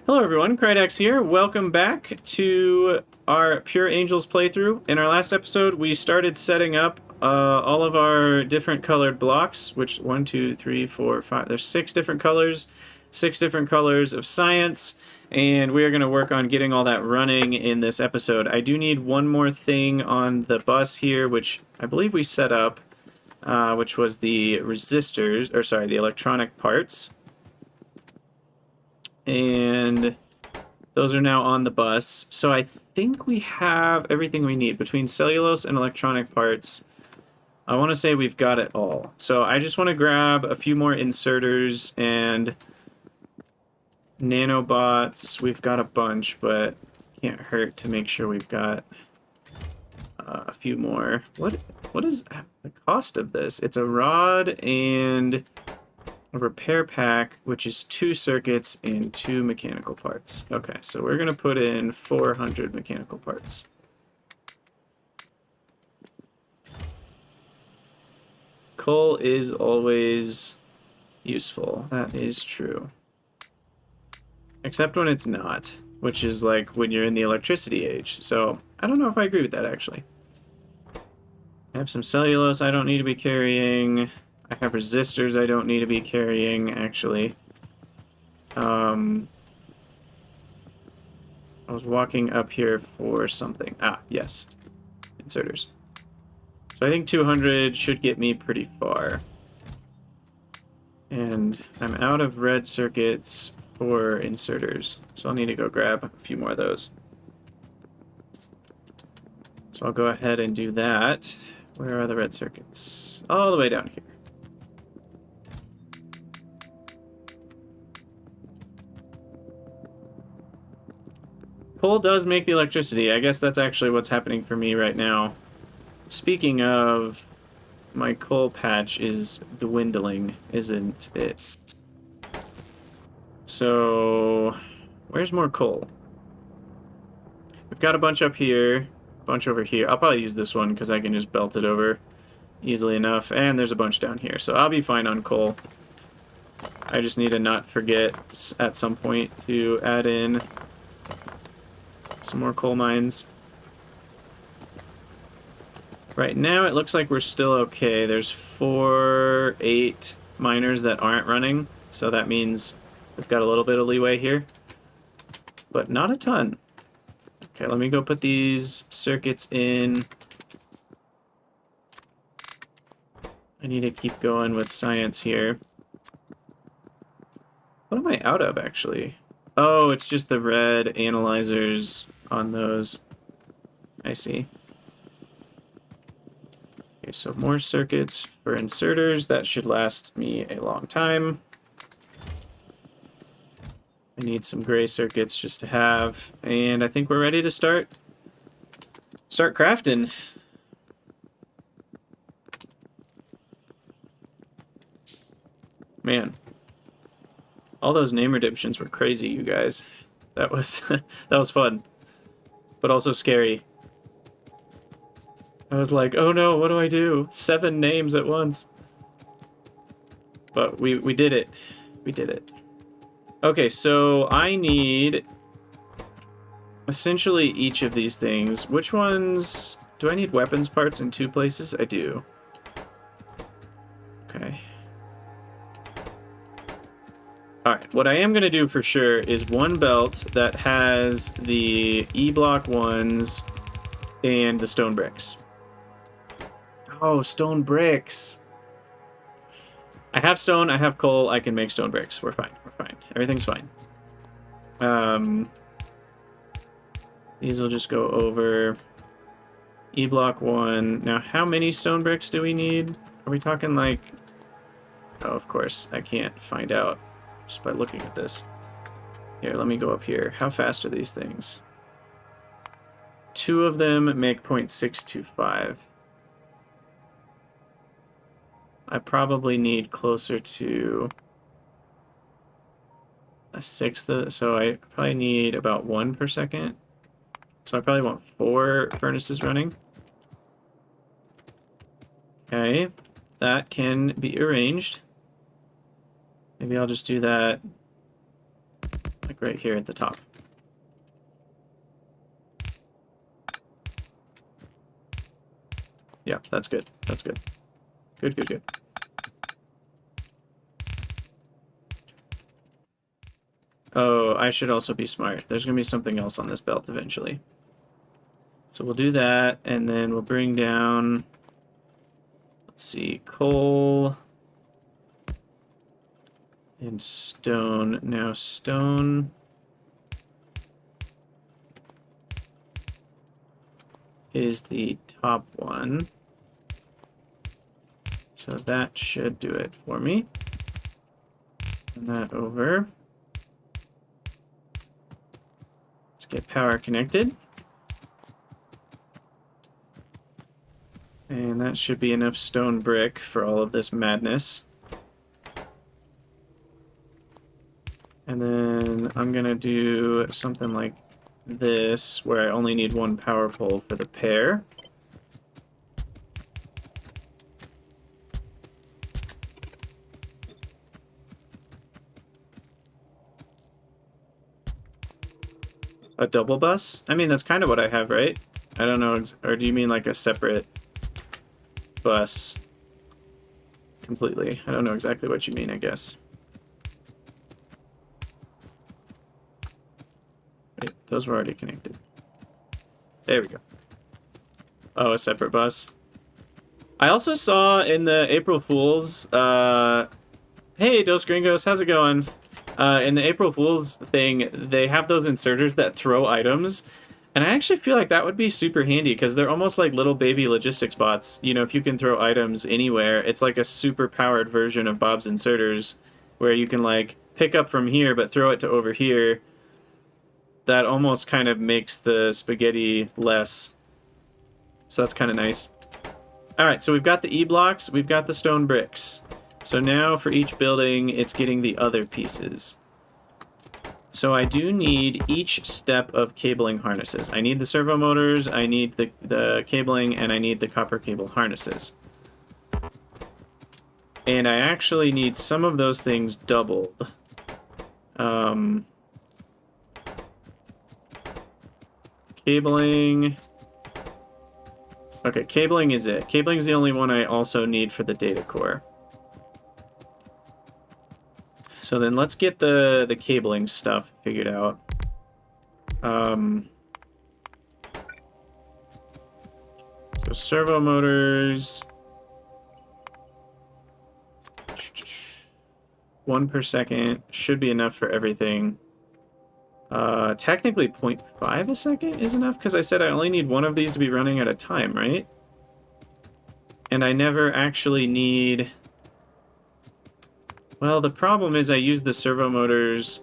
Hello everyone, Krydax here. Welcome back to our Pure Angels playthrough. In our last episode, we started setting up all of our different colored blocks, which 1, 2, 3, 4, 5, there's 6 different colors of science, and we are going to work on getting all that running in this episode. I do need one more thing on the bus here, which I believe we set up, which was the resistors, or sorry, the electronic parts. And those are now on the bus. So I think we have everything we need between cellulose and electronic parts. I want to say we've got it all. So I just want to grab a few more inserters and nanobots. We've got a bunch, but can't hurt to make sure we've got a few more. What is the cost of this? It's a rod and a repair pack, which is 2 circuits and 2 mechanical parts. Okay, so we're going to put in 400 mechanical parts. Coal is always useful. That is true. Except when it's not, which is like when you're in the electricity age. So I don't know if I agree with that, actually. I have some cellulose I don't need to be carrying. I have resistors I don't need to be carrying, actually. I was walking up here for something. Ah, yes. Inserters. So I think 200 should get me pretty far. And I'm out of red circuits for inserters. So I'll need to go grab a few more of those. So I'll go ahead and do that. Where are the red circuits? All the way down here. Coal does make the electricity. I guess that's actually what's happening for me right now. Speaking of, my coal patch is dwindling, isn't it? So, where's more coal? We've got a bunch up here, a bunch over here. I'll probably use this one because I can just belt it over easily enough. And there's a bunch down here, so I'll be fine on coal. I just need to not forget at some point to add in some more coal mines. Right now, it looks like we're still okay. There's 8 miners that aren't running, so that means we've got a little bit of leeway here, but not a ton. Okay, let me go put these circuits in. I need to keep going with science here. What am I out of, actually? Oh, it's just the red analyzers on those. I see. Okay, so more circuits for inserters. That should last me a long time. I need some gray circuits just to have. And I think we're ready to start crafting. Man. All those name redemptions were crazy, you guys. That was that was fun. But also scary. I was like, oh no, what do I do? 7 names at once. But we did it. We did it. Okay, so I need essentially each of these things. Which ones? Do I need weapons parts in 2 places? I do. Okay. Alright, what I am going to do for sure is one belt that has the E-block ones and the stone bricks. Oh, stone bricks. I have stone, I have coal, I can make stone bricks. We're fine, we're fine. Everything's fine. These will just go over. E-block 1. Now, how many stone bricks do we need? Are we talking like... Oh, of course, I can't find out just by looking at this. Here, let me go up here. How fast are these things? 2 of them make 0.625. I probably need closer to a 1/6, so I probably need about 1 per second. So I probably want 4 furnaces running. Okay, that can be arranged. Maybe I'll just do that like right here at the top. Yeah, that's good. That's good. Good, good, good. Oh, I should also be smart. There's going to be something else on this belt eventually. So we'll do that, and then we'll bring down, let's see, coal and stone. Now stone is the top one. So that should do it for me. Turn that over. Let's get power connected. And that should be enough stone brick for all of this madness. And then I'm gonna do something like this, where I only need one power pole for the pair. A double bus? I mean, that's kind of what I have, right? I don't know, or do you mean like a separate bus? Completely. I don't know exactly what you mean, I guess. Wait, those were already connected. There we go. Oh, a separate bus. I also saw in the April Fools, hey, Dos Gringos, how's it going? In the April Fools thing, they have those inserters that throw items, and I actually feel like that would be super handy, because they're almost like little baby logistics bots. You know, if you can throw items anywhere, it's like a super powered version of Bob's inserters, where you can like pick up from here, but throw it to over here. That almost kind of makes the spaghetti less. So that's kind of nice. Alright, so we've got the E-blocks, we've got the stone bricks. So now for each building, it's getting the other pieces. So I do need each step of cabling harnesses. I need the servo motors, I need the cabling, and I need the copper cable harnesses. And I actually need some of those things doubled. Cabling. Okay, cabling is it. Cabling is the only one I also need for the Datacore. So then let's get the cabling stuff figured out. So servo motors. 1 per second should be enough for everything. Technically 0.5 a second is enough, because I said I only need one of these to be running at a time, right? And I never actually need... Well, the problem is I use the servo motors...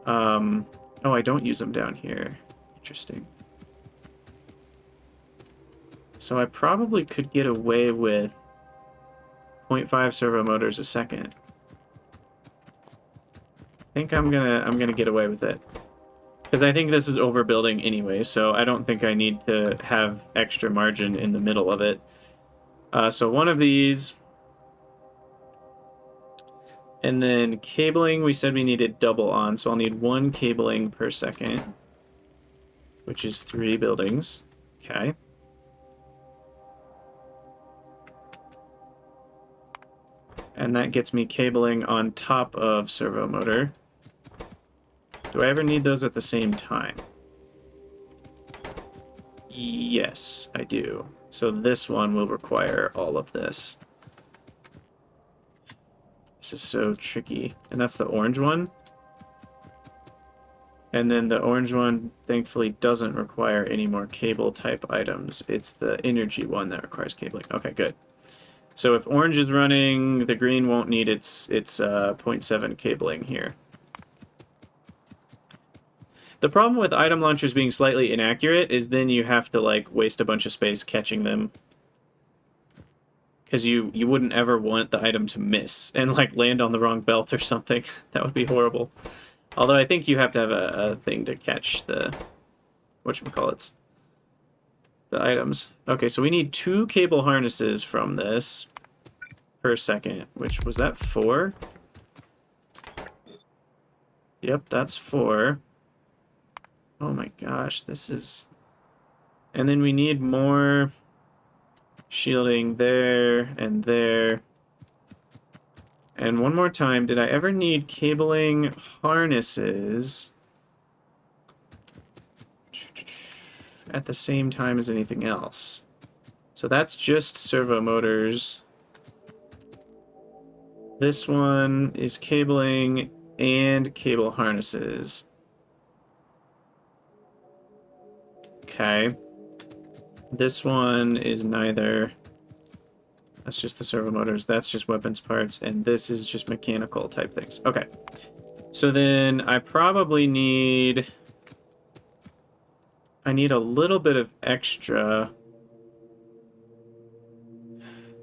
Oh, I don't use them down here. Interesting. So I probably could get away with 0.5 servo motors a second. I think I'm gonna get away with it, because I think this is overbuilding anyway, so I don't think I need to have extra margin in the middle of it. So one of these, and then cabling, we said we needed double on, so I'll need 1 cabling per second, which is 3 buildings. Okay. And that gets me cabling on top of servo motor. Do I ever need those at the same time? Yes, I do. So this one will require all of this. This is so tricky. And that's the orange one. And then the orange one, thankfully, doesn't require any more cable type items. It's the energy one that requires cabling. Okay, good. So if orange is running, the green won't need its 0.7 cabling here. The problem with item launchers being slightly inaccurate is then you have to like waste a bunch of space catching them. Because you wouldn't ever want the item to miss and like land on the wrong belt or something. That would be horrible. Although I think you have to have a thing to catch the whatchamacallits. The items. Okay, so we need 2 cable harnesses from this per second, which was that 4? Yep, that's 4. Oh my gosh, this is... And then we need more shielding there and there. And one more time, did I ever need cabling harnesses at the same time as anything else? So that's just servo motors. This one is cabling and cable harnesses. Okay. This one is neither. That's just the servo motors. That's just weapons parts. And this is just mechanical type things. Okay. So then I probably need... I need a little bit of extra.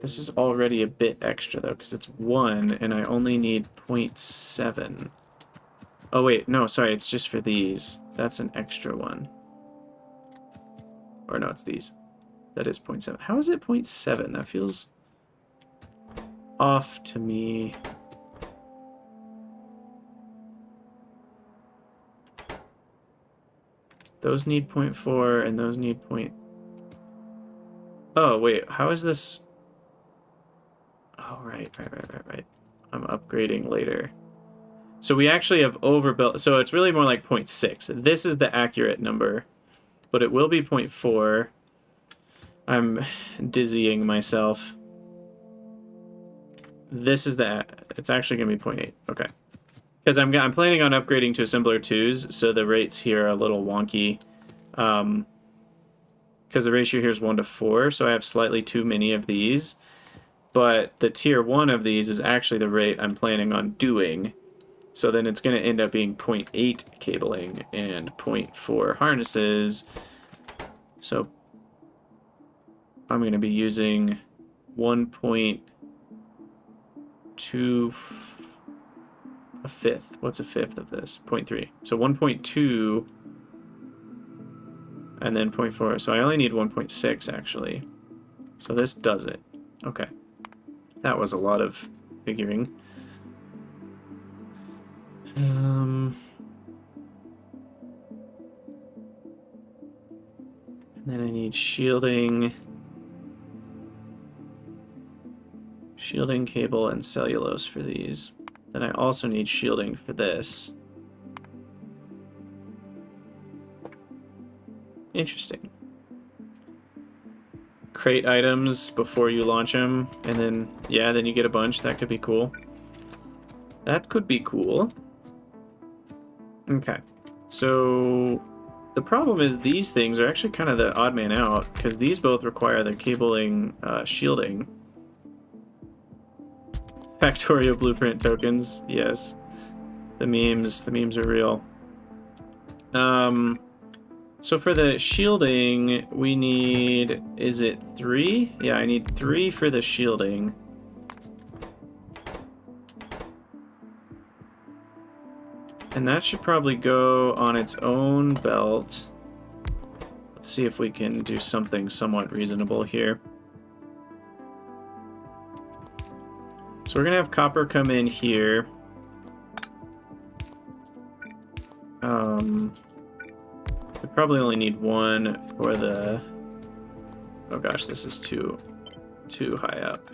This is already a bit extra, though, because it's 1, and I only need 0.7. Oh, wait. No, sorry. It's just for these. That's an extra one. Or no, it's these. That is 0.7. How is it 0.7? That feels off to me. Those need 0.4, and those need point... Oh, wait. How is this... Oh, right. I'm upgrading later. So we actually have overbuilt... So it's really more like 0.6. This is the accurate number, but it will be 0.4. I'm dizzying myself. This is the... It's actually going to be 0.8. Okay. Because I'm planning on upgrading to assembler 2s, so the rates here are a little wonky. Because the ratio here is 1 to 4, so I have slightly too many of these. But the tier 1 of these is actually the rate I'm planning on doing. So then it's going to end up being 0.8 cabling and 0.4 harnesses. So I'm going to be using 1.2... a fifth. What's a fifth of this? 0.3. So 1.2 and then 0.4. So I only need 1.6 actually. So this does it. Okay. That was a lot of figuring. And then I need shielding cable and cellulose for these. Then I also need shielding for this. Interesting. Crate items before you launch them, and then, yeah, then you get a bunch. That could be cool. That could be cool. Okay. So the problem is these things are actually kind of the odd man out, because these both require the cabling shielding. Factorio blueprint tokens, yes. The memes are real. So for the shielding, we need, is it 3? Yeah, I need 3 for the shielding. And that should probably go on its own belt. Let's see if we can do something somewhat reasonable here. So we're gonna have copper come in here. We probably only need 1 for the... Oh gosh, this is too high up.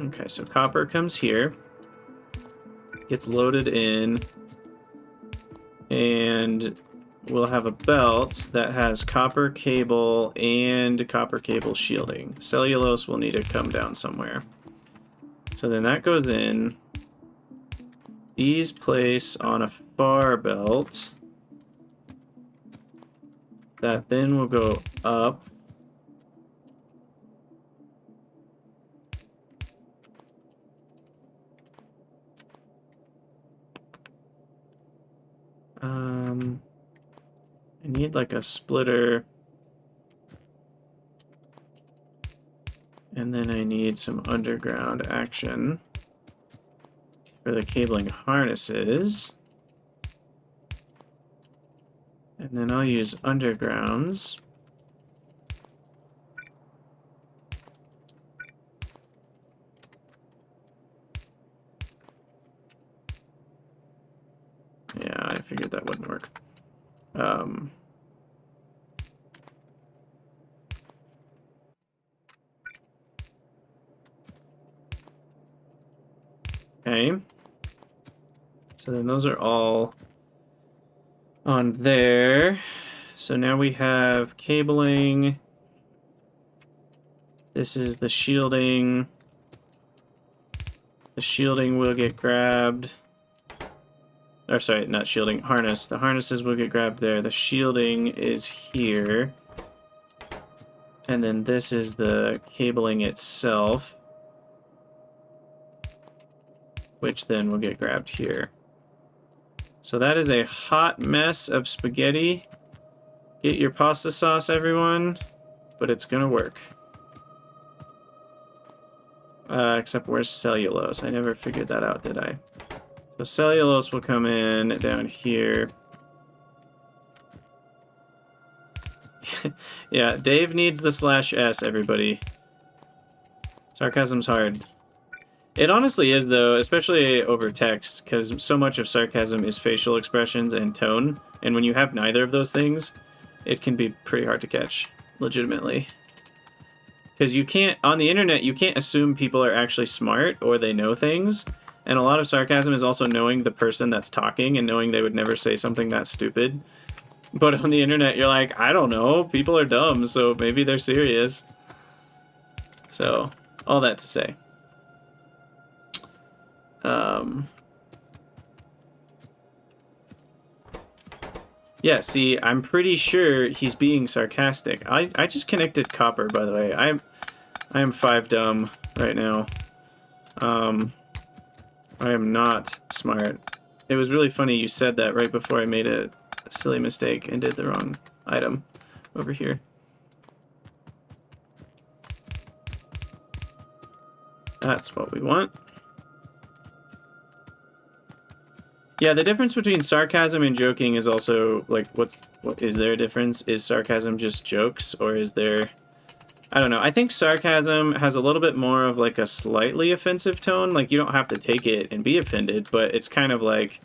Okay, so copper comes here, gets loaded in, and we'll have a belt that has copper cable and copper cable shielding. Cellulose will need to come down somewhere. So then that goes in. These place on a far belt. That then will go up. I need like a splitter. And then I need some underground action for the cabling harnesses. And then I'll use undergrounds wouldn't work. Okay. So then those are all on there. So now we have cabling. This is the shielding. The shielding will get grabbed. Or sorry, not shielding, harness. The harnesses will get grabbed there. The shielding is here. And then this is the cabling itself, which then will get grabbed here. So that is a hot mess of spaghetti. Get your pasta sauce, everyone. But it's gonna work. Except where's cellulose? I never figured that out, did I? So cellulose will come in down here. Yeah, Dave needs the /S, everybody. Sarcasm's hard. It honestly is, though, especially over text, because so much of sarcasm is facial expressions and tone, and when you have neither of those things, it can be pretty hard to catch, legitimately. Because you can't, on the internet, you can't assume people are actually smart or they know things, and a lot of sarcasm is also knowing the person that's talking and knowing they would never say something that stupid. But on the internet, you're like, I don't know, people are dumb, so maybe they're serious. So, all that to say. Yeah, see, I'm pretty sure he's being sarcastic. I just connected copper, by the way. I am 5 dumb right now. I am not smart. It was really funny you said that right before I made a silly mistake and did the wrong item over here. That's what we want. Yeah, the difference between sarcasm and joking is also, like, what is there a difference? Is sarcasm just jokes, or is there... I don't know. I think sarcasm has a little bit more of, like, a slightly offensive tone. Like, you don't have to take it and be offended, but it's kind of like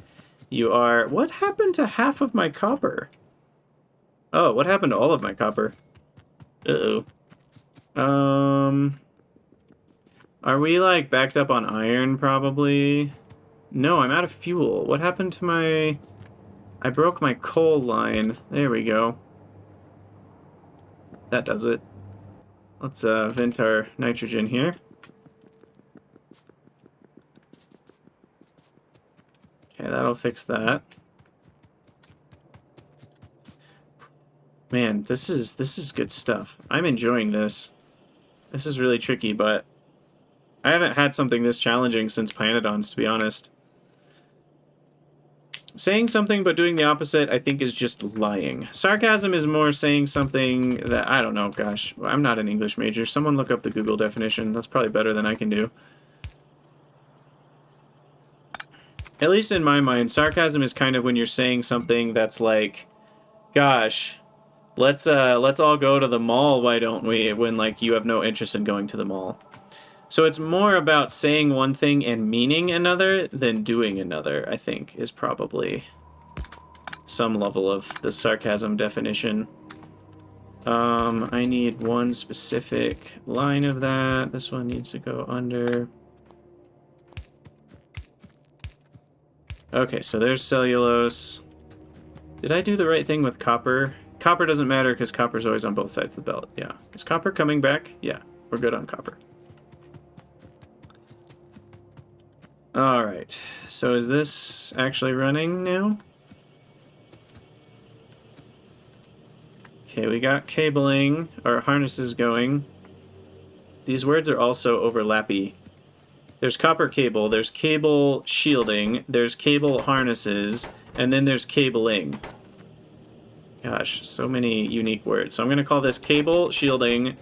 you are... What happened to half of my copper? Oh, what happened to all of my copper? Uh-oh. Are we, like, backed up on iron, probably? No, I'm out of fuel. What happened to my... I broke my coal line. There we go. That does it. Let's vent our nitrogen here. Okay, that'll fix that. Man, this is good stuff. I'm enjoying this. This is really tricky, but I haven't had something this challenging since Addons, to be honest. Saying something but doing the opposite, I think, is just lying. Sarcasm is more saying something that, I don't know, gosh, I'm not an English major. Someone look up the Google definition. That's probably better than I can do. At least in my mind, sarcasm is kind of when you're saying something that's like, gosh, let's all go to the mall, why don't we? When, like, you have no interest in going to the mall. So it's more about saying one thing and meaning another than doing another, I think, is probably some level of the sarcasm definition. I need one specific line of that. This one needs to go under. Okay, so there's cellulose. Did I do the right thing with copper? Copper doesn't matter because copper's always on both sides of the belt. Yeah. Is copper coming back? Yeah, we're good on copper. Alright, so is this actually running now? Okay, we got cabling, or harnesses going. These words are also overlappy. There's copper cable, there's cable shielding, there's cable harnesses, and then there's cabling. Gosh, so many unique words. So I'm going to call this cable, shielding,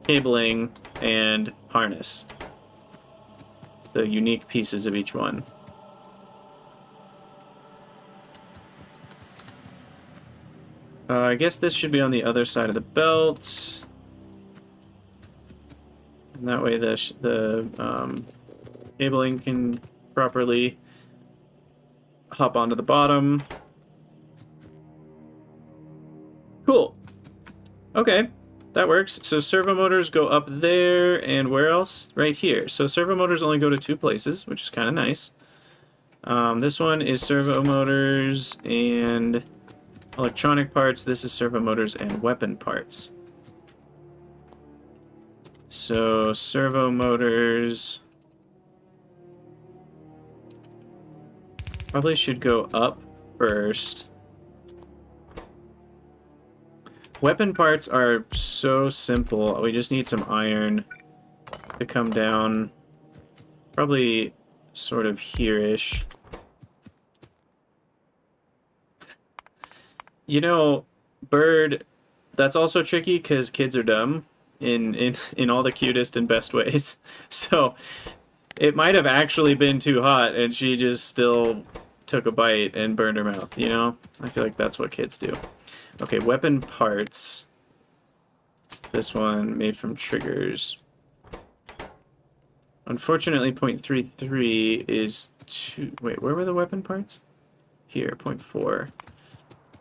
cabling, and harness. The unique pieces of each one. I guess this should be on the other side of the belt. And that way the cabling can properly hop onto the bottom. Okay, that works. So servo motors go up there, and where else? Right here. So servo motors only go to 2 places, which is kind of nice. This one is servo motors and electronic parts. This is servo motors and weapon parts. So servo motors probably should go up first. Weapon parts are so simple. We just need some iron to come down. Probably sort of here-ish. You know, Bird, that's also tricky because kids are dumb in all the cutest and best ways. So it might have actually been too hot and she just still took a bite and burned her mouth, you know? I feel like that's what kids do. Okay, weapon parts. This one made from triggers. Unfortunately, 0.33 is too... Wait, where were the weapon parts? Here, 0.4.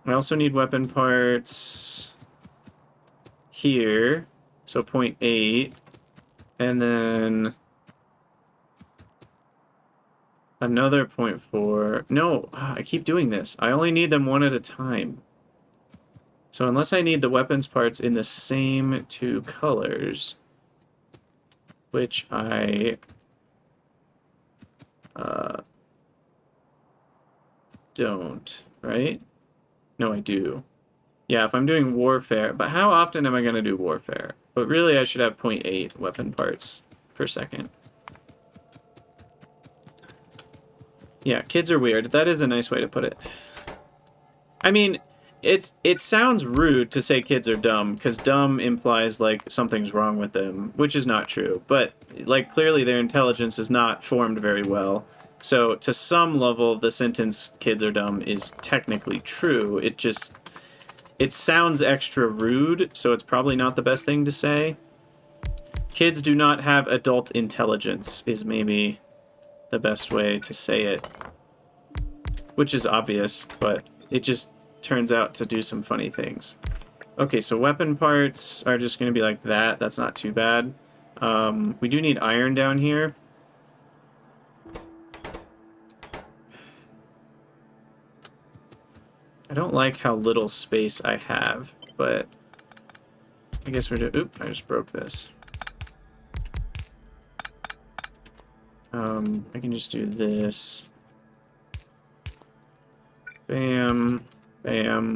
I also need weapon parts here, so 0.8. And then another 0.4. No, I keep doing this. I only need them one at a time. So unless I need the weapons parts in the same 2 colors, which I don't, right? No, I do. Yeah, if I'm doing warfare, but how often am I going to do warfare? But really, I should have 0.8 weapon parts per second. Yeah, kids are weird. That is a nice way to put it. I mean, it sounds rude to say kids are dumb, because dumb implies, like, something's wrong with them, which is not true. But, like, clearly their intelligence is not formed very well. So, to some level, the sentence, kids are dumb, is technically true. It sounds extra rude, so it's probably not the best thing to say. Kids do not have adult intelligence, is maybe the best way to say it. Which is obvious, but it just turns out to do some funny things. Okay, so weapon parts are just going to be like that. That's not too bad. We do need iron down here. I don't like how little space I have, but I guess we're doing... Oop, I just broke this. I can just do this. Bam. Bam.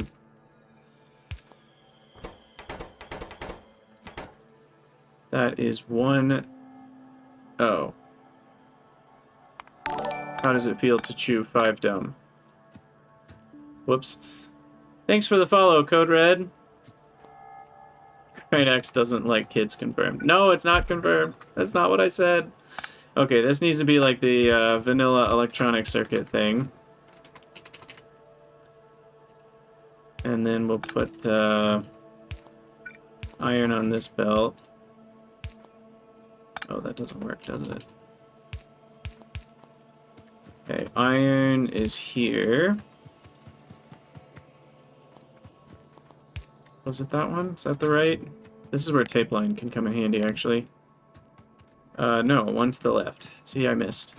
That is 1... Oh. How does it feel to chew 5 dumb? Whoops. Thanks for the follow, Code Red. Krainax doesn't like kids confirmed. No, it's not confirmed. That's not what I said. Okay, this needs to be like the vanilla electronic circuit thing. And then we'll put iron on this belt. Oh, that doesn't work, does it? Okay, iron is here. Was it that one? Is that the right? This is where tape line can come in handy, actually. No, one to the left. See, I missed.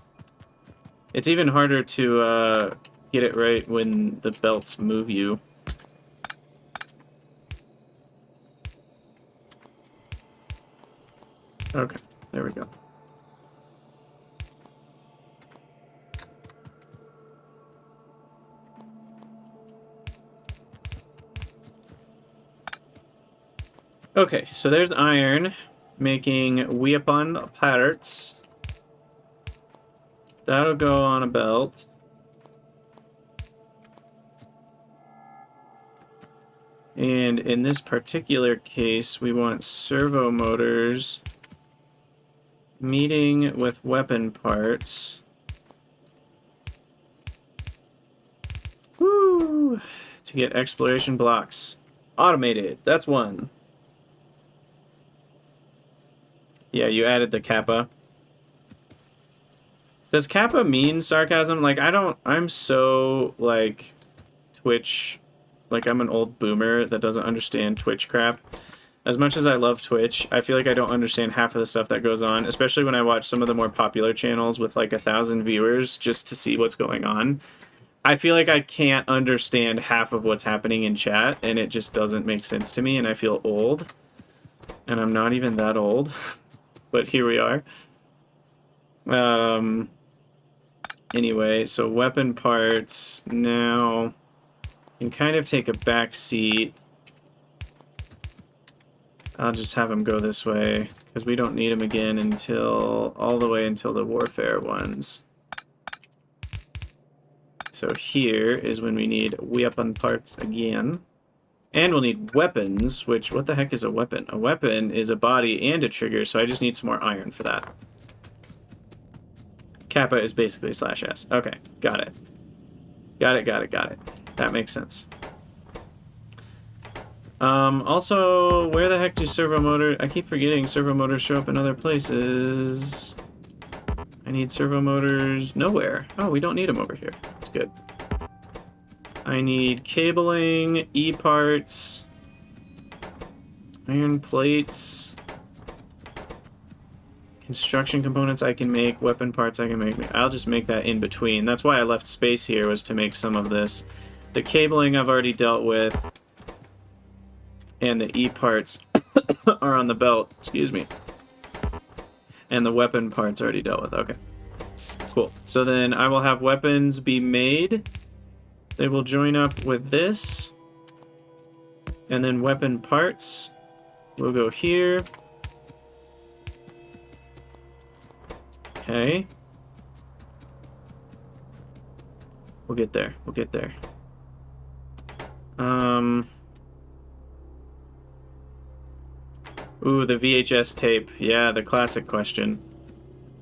It's even harder to get it right when the belts move you. Okay, there we go. Okay, so there's iron making weapon parts. That'll go on a belt. And in this particular case, we want servo motors meeting with weapon parts. Woo! To get exploration blocks. Automated. That's one. Yeah, you added the kappa. Does kappa mean sarcasm? Like, I'm so, like, Twitch, like, I'm an old boomer that doesn't understand Twitch crap. As much as I love Twitch, I feel like I don't understand half of the stuff that goes on, especially when I watch some of the more popular channels with like 1,000 viewers just to see what's going on. I feel like I can't understand half of what's happening in chat, and it just doesn't make sense to me, and I feel old. And I'm not even that old, but here we are. Anyway, so weapon parts now can kind of take a back seat. I'll just have them go this way, because we don't need them again until, all the way until the warfare ones. So here is when we need weapon parts again. And we'll need weapons, which, what the heck is a weapon? A weapon is a body and a trigger, so I just need some more iron for that. Kappa is basically /S. Okay, got it. Got it. That makes sense. Also, where the heck do servo motors... I keep forgetting servo motors show up in other places. I need servo motors nowhere. Oh, we don't need them over here. That's good. I need cabling, E-parts, iron plates, construction components I can make, weapon parts I can make. I'll just make that in between. That's why I left space here, was to make some of this. The cabling I've already dealt with. And the E-parts are on the belt. Excuse me. And the weapon parts already dealt with. Okay. Cool. So then I will have weapons be made. They will join up with this. And then weapon parts will go here. Okay. We'll get there. We'll get there. Ooh, the VHS tape. Yeah, the classic question.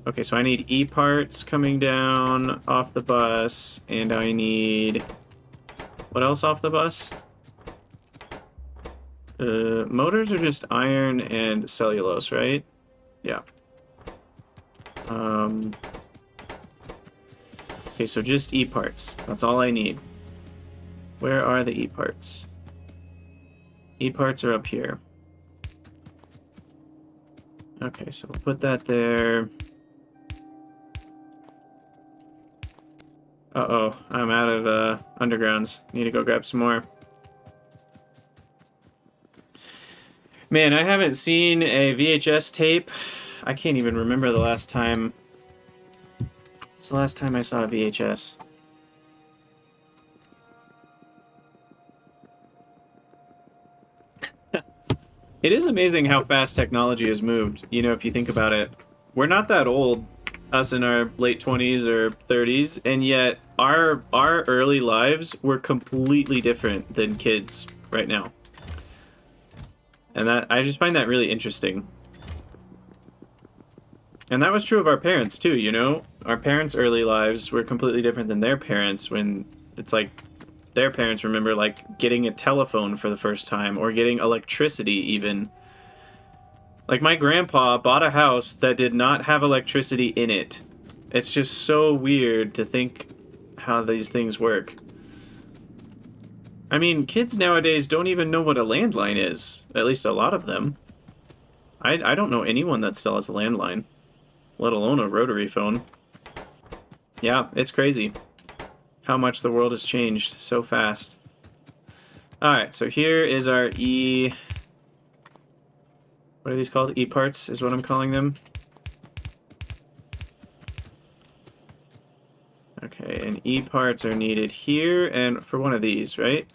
Okay, so I need E-parts coming down off the bus, and I need... What else off the bus? Motors are just iron and cellulose, right? Yeah. Okay, so just E-parts. That's all I need. Where are the E-parts? E-parts are up here. Okay, so we'll put that there. Uh-oh, I'm out of undergrounds. Need to go grab some more. Man, I haven't seen a VHS tape. I can't even remember the last time. It was the last time I saw a VHS. It is amazing how fast technology has moved, you know, if you think about it. We're not that old, us in our late 20s or 30s, and yet our early lives were completely different than kids right now. And that I just find that really interesting. And that was true of our parents too, you know? Our parents' early lives were completely different than their parents, when it's like their parents remember like getting a telephone for the first time, or getting electricity even. Like my grandpa bought a house that did not have electricity in it. It's just so weird to think how these things work. I mean, kids nowadays don't even know what a landline is. At least a lot of them. I don't know anyone that still has a landline, let alone a rotary phone. Yeah, it's crazy how much the world has changed so fast. Alright, so here is our E... What are these called? E-parts is what I'm calling them. Okay, and E-parts are needed here, and for one of these, right?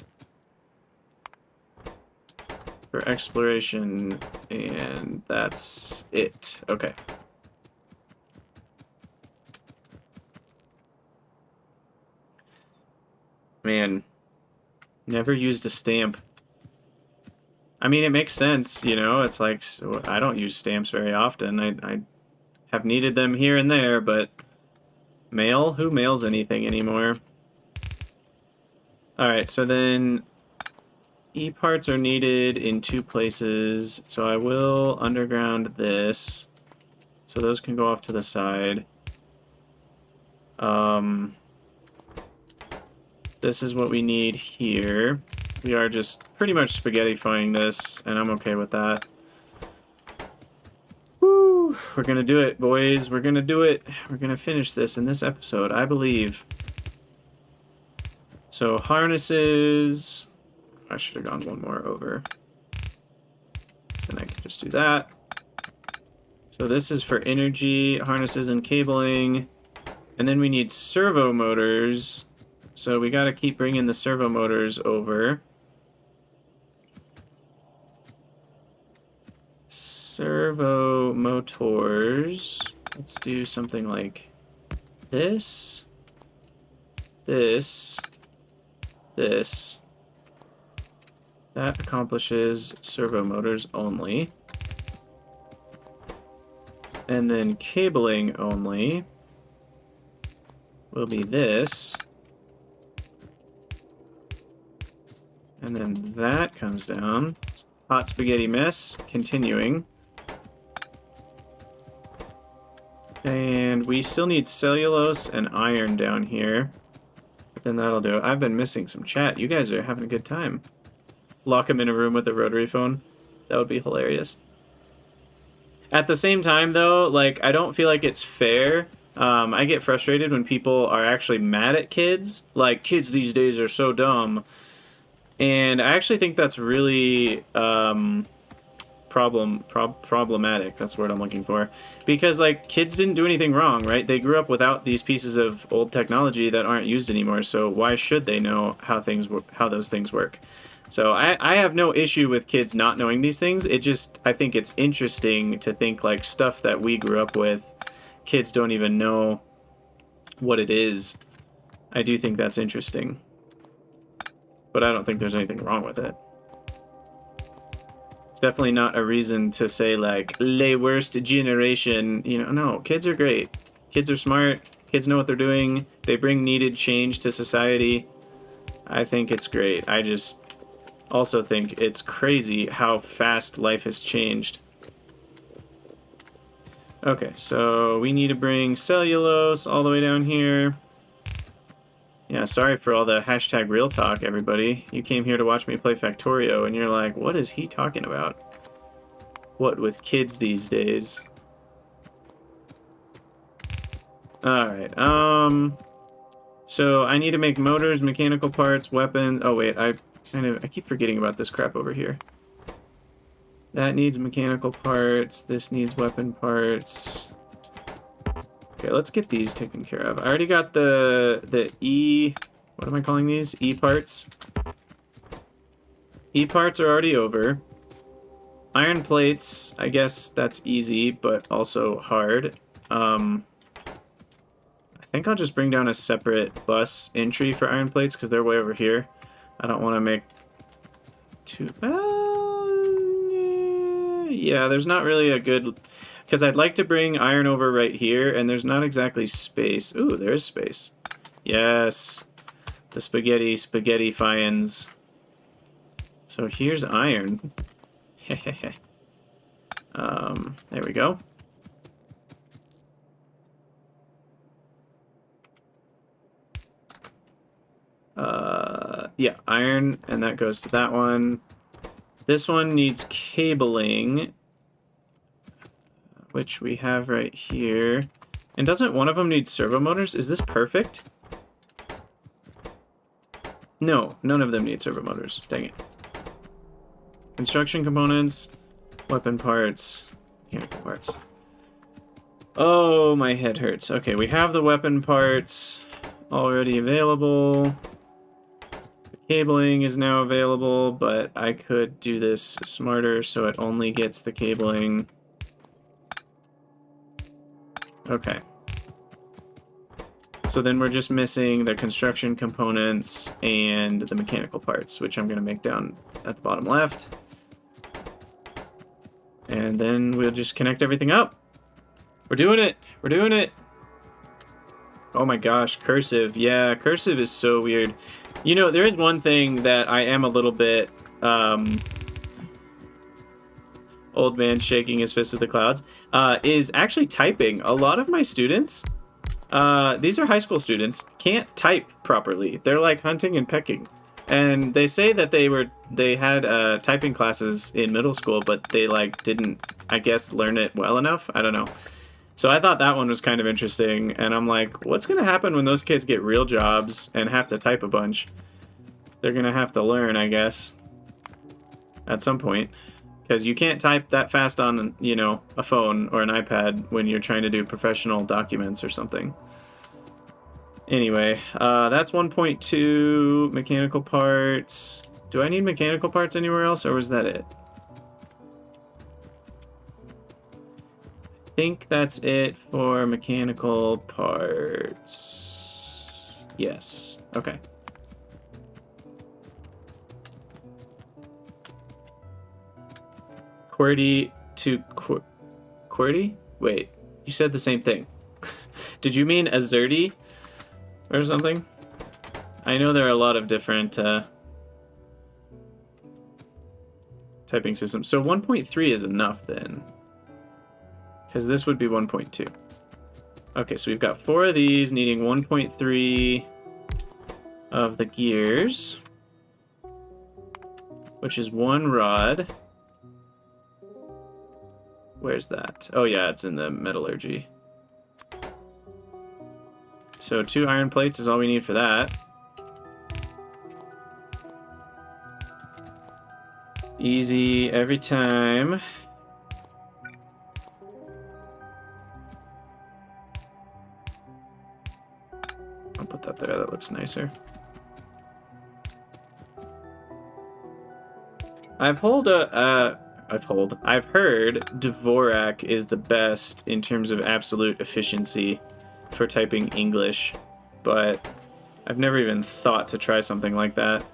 For exploration, and that's it. Okay. Man, never used a stamp. I mean, it makes sense, you know, it's like, so I don't use stamps very often. I have needed them here and there, but mail? Who mails anything anymore? Alright, so then E-parts are needed in 2 places, so I will underground this, so those can go off to the side. This is what we need here. We are just pretty much spaghettifying this, and I'm okay with that. Woo! We're gonna do it, boys. We're gonna do it. We're gonna finish this in this episode, I believe. So, harnesses... I should have gone one more over. So then I can just do that. So this is for energy, harnesses, and cabling. And then we need servo motors. So we gotta keep bringing the servo motors over. Servo motors. Let's do something like this. This. That accomplishes servo motors only. And then cabling only will be this. And then that comes down. Hot spaghetti mess, continuing. And we still need cellulose and iron down here. But then that'll do it. I've been missing some chat. You guys are having a good time. Lock them in a room with a rotary phone. That would be hilarious. At the same time, though, like, I don't feel like it's fair. I get frustrated when people are actually mad at kids. Like, kids these days are so dumb. And I actually think that's really problematic. That's the word I'm looking for. Because, like, kids didn't do anything wrong, right? They grew up without these pieces of old technology that aren't used anymore. So why should they know how those things work? So I have no issue with kids not knowing these things. It just, I think it's interesting to think, like, stuff that we grew up with, kids don't even know what it is. I do think that's interesting. But I don't think there's anything wrong with it. It's definitely not a reason to say, like, le worst generation. You know, no, kids are great. Kids are smart. Kids know what they're doing. They bring needed change to society. I think it's great. I just also think it's crazy how fast life has changed. Okay, so we need to bring cellulose all the way down here. Yeah, sorry for all the hashtag real talk, everybody. You came here to watch me play Factorio, and you're like, what is he talking about? What with kids these days? Alright, so I need to make motors, mechanical parts, weapons. Oh, wait, I keep forgetting about this crap over here. That needs mechanical parts. This needs weapon parts. Okay, let's get these taken care of. I already got the E... What am I calling these? E parts. E parts are already over. Iron plates, I guess that's easy, but also hard. I think I'll just bring down a separate bus entry for iron plates, because they're way over here. I don't want to make too... yeah, there's not really a good... Because I'd like to bring iron over right here, and there's not exactly space. Ooh, there's space. Yes. The spaghetti finds. So here's iron. There we go. Yeah, iron, and that goes to that one. This one needs cabling, which we have right here. And doesn't one of them need servo motors? Is this perfect? No, none of them need servo motors. Dang it. Construction components, weapon parts, mechanical parts. Oh, my head hurts. Okay, we have the weapon parts already available. The cabling is now available, but I could do this smarter so it only gets the cabling. Okay. So then we're just missing the construction components and the mechanical parts, which I'm going to make down at the bottom left. And then we'll just connect everything up. We're doing it! We're doing it! Oh my gosh, cursive. Yeah, cursive is so weird. You know, there is one thing that I am a little bit... old man shaking his fist at the clouds, is actually typing. A lot of my students, these are high school students, can't type properly. They're like hunting and pecking. And they say that they had typing classes in middle school, but they like didn't, I guess, learn it well enough. I don't know. So I thought that one was kind of interesting, and I'm like, what's gonna happen when those kids get real jobs and have to type a bunch? They're gonna have to learn, I guess, at some point, because you can't type that fast on, you know, a phone or an iPad when you're trying to do professional documents or something. Anyway, that's 1.2 mechanical parts. Do I need mechanical parts anywhere else, or was that it? I think that's it for mechanical parts. Yes. Okay. QWERTY to QWERTY? Wait, you said the same thing. Did you mean AZERTY or something? I know there are a lot of different typing systems. So 1.3 is enough then, because this would be 1.2. Okay, so we've got 4 of these needing 1.3 of the gears, which is 1 rod. Where's that? Oh yeah, it's in the metallurgy. So 2 iron plates is all we need for that. Easy every time. I'll put that there, that looks nicer. I've heard Dvorak is the best in terms of absolute efficiency for typing English, but I've never even thought to try something like that.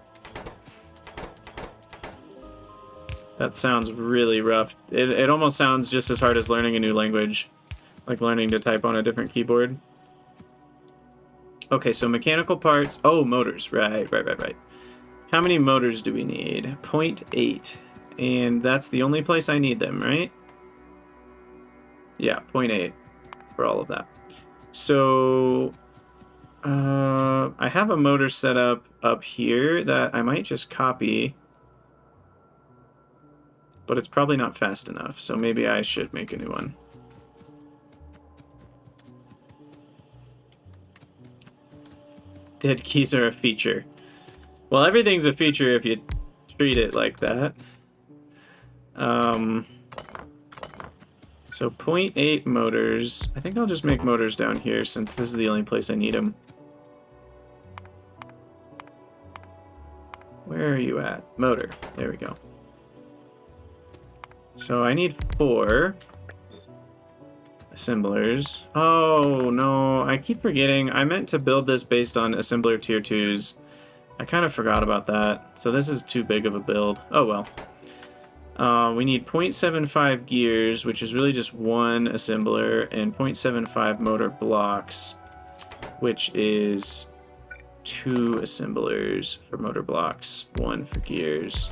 That sounds really rough. It almost sounds just as hard as learning a new language, like learning to type on a different keyboard. Okay, so mechanical parts. Oh, motors. Right. How many motors do we need? 0.8. And that's the only place I need them, right? Yeah, 0.8 for all of that. So I have a motor set up here that I might just copy, but it's probably not fast enough, so maybe I should make a new one. Dead keys are a feature. Well, everything's a feature if you treat it like that. So 0.8 motors. I think I'll just make motors down here since this is the only place I need them. Where are you at? Motor. There we go. So I need 4 assemblers. Oh no, I keep forgetting. I meant to build this based on assembler tier 2s. I kind of forgot about that. So this is too big of a build. Oh well. We need 0.75 gears, which is really just 1 assembler, and 0.75 motor blocks, which is 2 assemblers for motor blocks, 1 for gears.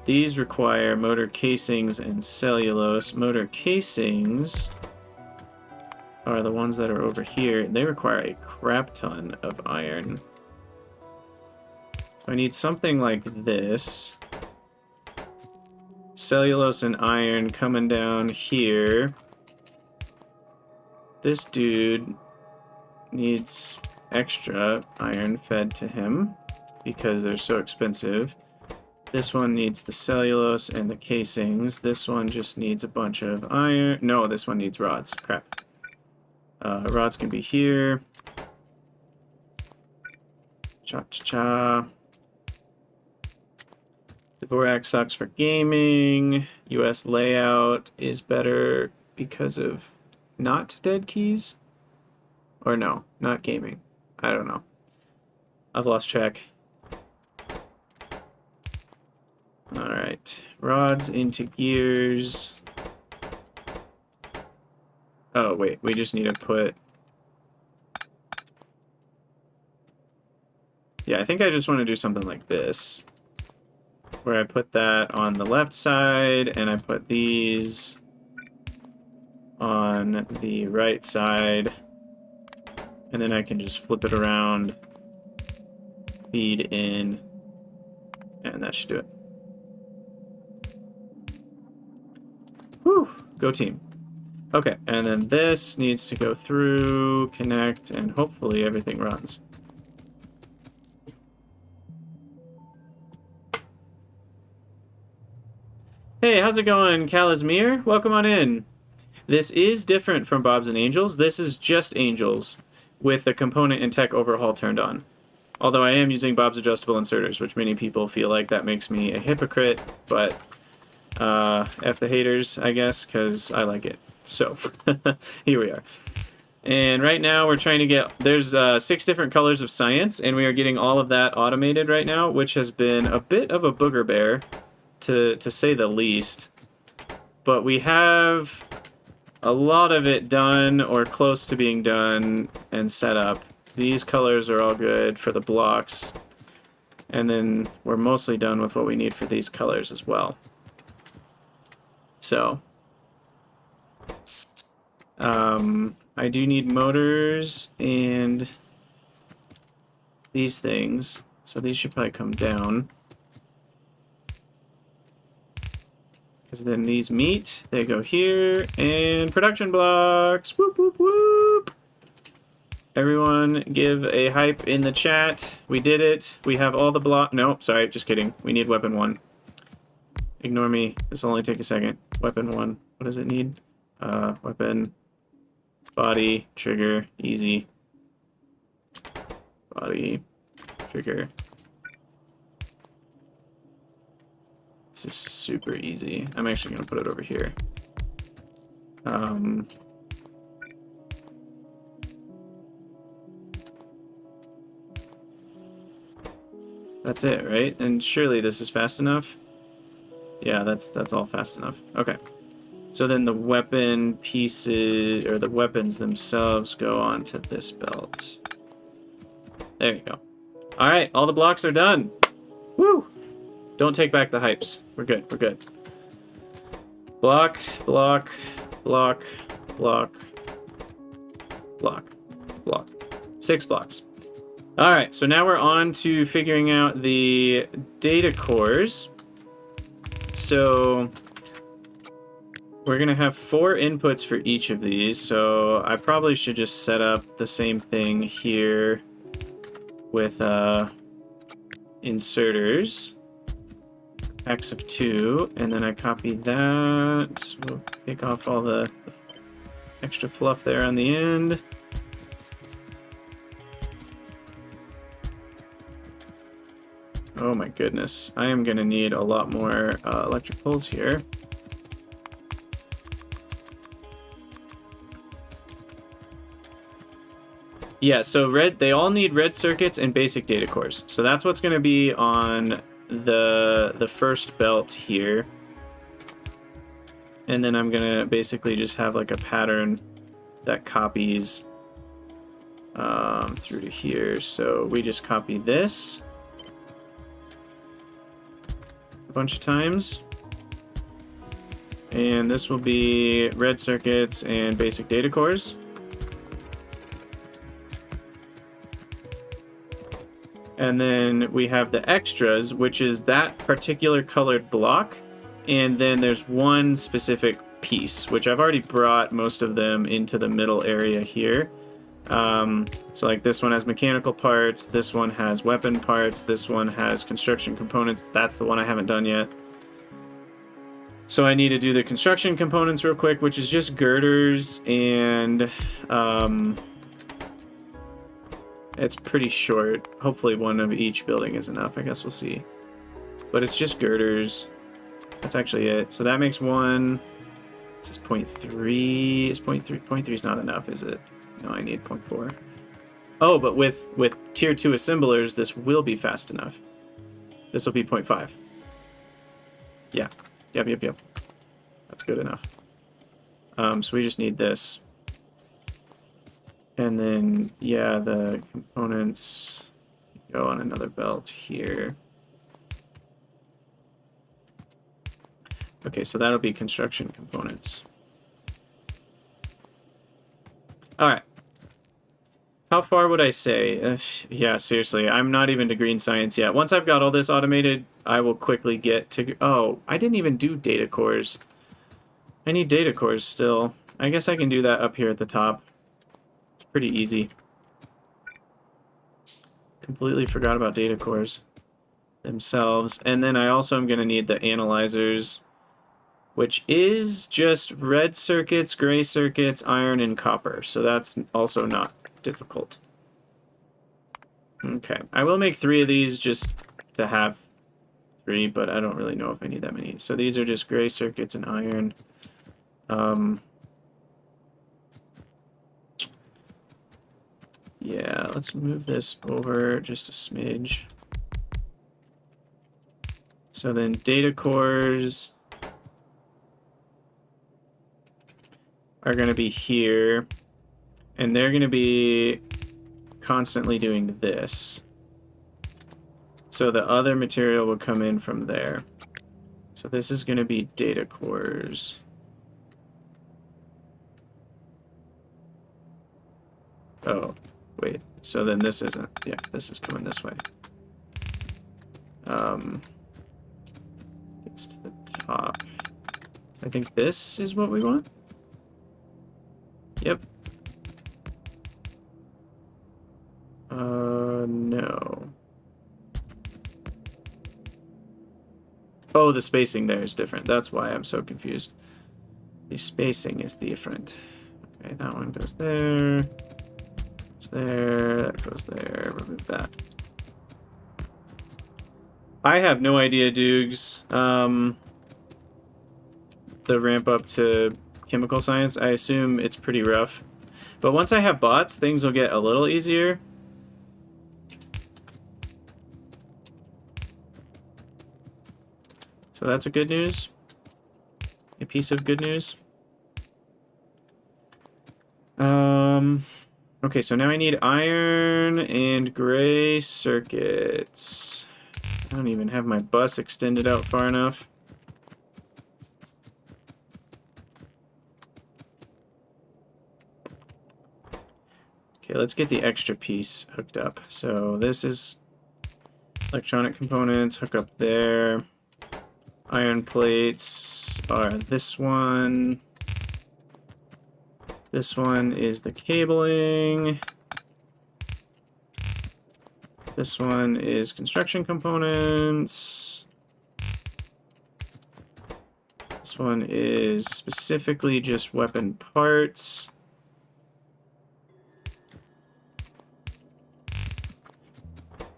These require motor casings and cellulose. Motor casings are the ones that are over here. They require a crap ton of iron. So I need something like this. Cellulose and iron coming down here. This dude needs extra iron fed to him because they're so expensive. This one needs the cellulose and the casings. This one just needs a bunch of iron. No, this one needs rods. Crap. Rods can be here. Cha-cha-cha. Dvorak sucks for gaming. US layout is better because of not dead keys? Or no, not gaming. I don't know. I've lost track. Alright. Rods into gears. Oh, wait. We just need to put... Yeah, I think I just want to do something like this. Where I put that on the left side, and I put these on the right side. And then I can just flip it around, feed in, and that should do it. Whew, go team. Okay, and then this needs to go through, connect, and hopefully everything runs. Hey, how's it going, Kalismir? Welcome on in. This is different from Bobs and Angels. This is just Angels with the component and tech overhaul turned on. Although I am using Bob's adjustable inserters, which many people feel like that makes me a hypocrite, but F the haters, I guess, because I like it. So, here we are. And right now we're trying to get, there's 6 different colors of science, and we are getting all of that automated right now, which has been a bit of a booger bear, to say the least. But we have a lot of it done, or close to being done, and set up. These colors are all good for the blocks. And then we're mostly done with what we need for these colors as well. So, I do need motors and these things. So these should probably come down. Because then these meet, they go here, and production blocks. Whoop, whoop, whoop. Everyone give a hype in the chat. We did it. We have all the block. No, sorry, just kidding. We need weapon 1. Ignore me. This will only take a second. Weapon 1. What does it need? Weapon. Body. Trigger. Easy. Body. Trigger. This is super easy. I'm actually going to put it over here. That's it, right? And surely this is fast enough? Yeah, that's all fast enough. Okay. So then the weapon pieces, or the weapons themselves, go onto this belt. There you go. Alright, all the blocks are done. Woo! Don't take back the hypes. We're good, we're good. Block, block, block, block, block, block. 6 blocks. Alright, so now we're on to figuring out the data cores. So we're going to have 4 inputs for each of these, so I probably should just set up the same thing here with inserters. X of 2, and then I copy that. We'll take off all the extra fluff there on the end. Oh my goodness. I am going to need a lot more electric poles here. Yeah, so they all need red circuits and basic data cores. So that's what's going to be on the first belt here. And then I'm going to basically just have like a pattern that copies through to here. So we just copy this a bunch of times, and this will be red circuits and basic data cores. And then we have the extras, which is that particular colored block, and then there's one specific piece, which I've already brought most of them into the middle area here. So like this one has mechanical parts, this one has weapon parts, this one has construction components. That's the one I haven't done yet. So I need to do the construction components real quick, which is just girders, and it's pretty short. Hopefully one of each building is enough. I guess we'll see. But it's just girders. That's actually it. So that makes 1. This is 0.3. Is 0.3? 0.3 is not enough, is it? No, I need 0.4. Oh, but with tier 2 assemblers, this will be fast enough. This will be 0.5. Yeah. Yep. That's good enough. So we just need this. And then, yeah, the components go on another belt here. Okay, so that'll be construction components. All right. How far would I say? Yeah, seriously, I'm not even to green science yet. Once I've got all this automated, I will quickly get to... Oh, I didn't even do data cores. I need data cores still. I guess I can do that up here at the top. It's pretty easy. Completely forgot about data cores themselves. And then I also am going to need the analyzers, which is just red circuits, gray circuits, iron, and copper. So that's also not difficult. Okay, I will make 3 of these just to have 3, but I don't really know if I need that many. So these are just gray circuits and iron. Yeah, let's move this over just a smidge. So then data cores are going to be here, and they're going to be constantly doing this. So the other material will come in from there. So this is going to be data cores. Oh, wait. So then this isn't. Yeah, this is coming this way. It's to the top. I think this is what we want. Yep. No. Oh, the spacing there is different. That's why I'm so confused. The spacing is different. Okay, that one goes there. Goes there. That goes there. Remove that. I have no idea, Dukes. The ramp up to chemical science, I assume it's pretty rough. But once I have bots, things will get a little easier. So that's a good news. A piece of good news. Okay, so now I need iron and gray circuits. I don't even have my bus extended out far enough. Okay, let's get the extra piece hooked up. So this is electronic components, hook up there. Iron plates are this one. This one is the cabling. This one is construction components. This one is specifically just weapon parts.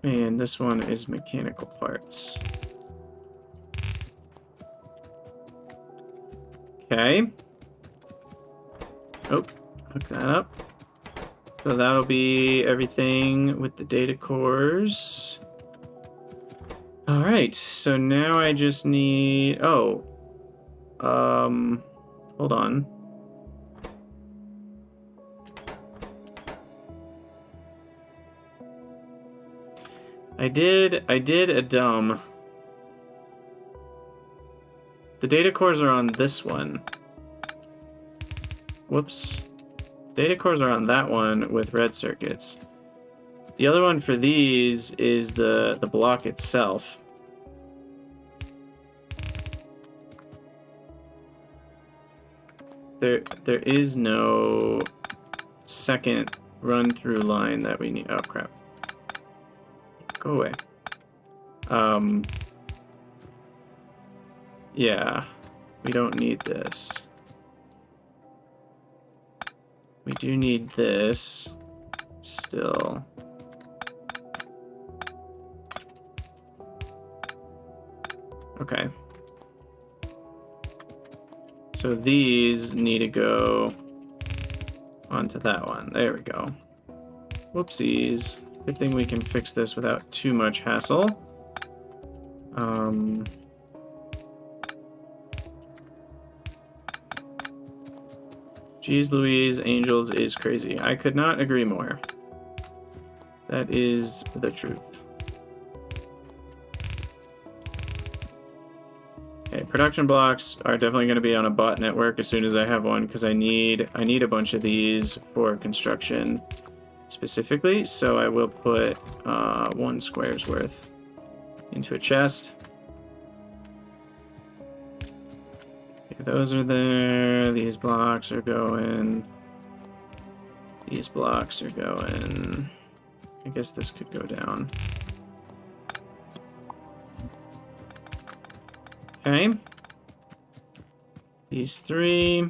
And this one is mechanical parts. Okay. Oh, hook that up. So that'll be everything with the data cores. All right, so now I just need, hold on. I did a dumb. The data cores are on this one. Whoops. Data cores are on that one with red circuits. The other one for these is the block itself. There is no second run-through line that we need. Oh, crap. Go away. Yeah, we don't need this. We do need this still. Okay. So these need to go onto that one. There we go. Whoopsies. Good thing we can fix this without too much hassle. Jeez Louise, Angels is crazy. I could not agree more. That is the truth. Okay, production blocks are definitely going to be on a bot network as soon as I have one, because I need a bunch of these for construction. specifically, so I will put 1 square's worth into a chest. Okay, those are there. These blocks are going. These blocks are going. I guess this could go down. Okay. These 3. Go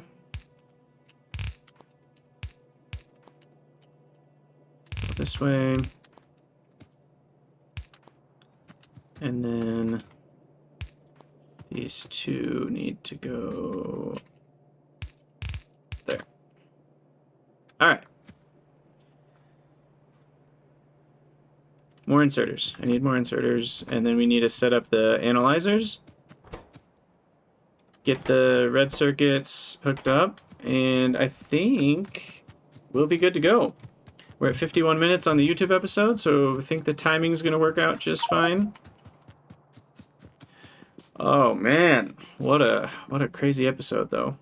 this way. And then these 2 need to go there. All right. More inserters. I need more inserters. And then we need to set up the analyzers. Get the red circuits hooked up. And I think we'll be good to go. We're at 51 minutes on the YouTube episode, so I think the timing's going to work out just fine. Oh man, what a crazy episode though.